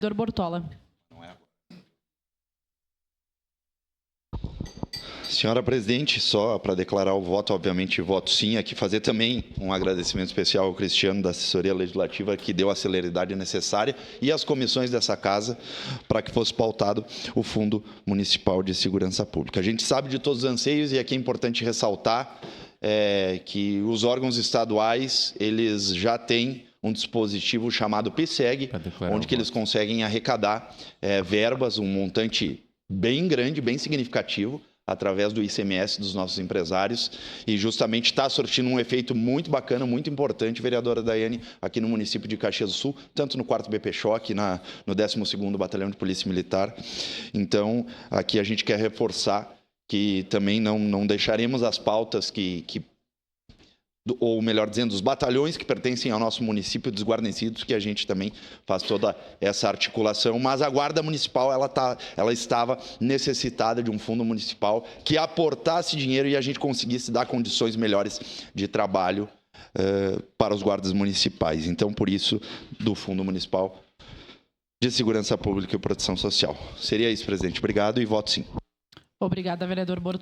Vereador Bortola. Senhora Presidente, só para declarar o voto, obviamente, voto sim. Aqui fazer também um agradecimento especial ao Cristiano, da Assessoria Legislativa, que deu a celeridade necessária, e às comissões dessa Casa, para que fosse pautado o Fundo Municipal de Segurança Pública. A gente sabe de todos os anseios, e aqui é importante ressaltar que os órgãos estaduais, eles já têm um dispositivo chamado PSEG, onde que eles conseguem arrecadar verbas, um montante bem grande, bem significativo, através do ICMS dos nossos empresários, e justamente está surtindo um efeito muito bacana, muito importante, vereadora Daiane, aqui no município de Caxias do Sul, tanto no 4º BP-Choque, no 12º Batalhão de Polícia Militar. Então, aqui a gente quer reforçar que também não deixaremos as pautas ou melhor dizendo, os batalhões que pertencem ao nosso município desguarnecidos, que a gente também faz toda essa articulação, mas a Guarda Municipal ela estava necessitada de um fundo municipal que aportasse dinheiro e a gente conseguisse dar condições melhores de trabalho para os guardas municipais. Então, por isso, do Fundo Municipal de Segurança Pública e Proteção Social. Seria isso, presidente. Obrigado e voto sim. Obrigada, vereador Bortola.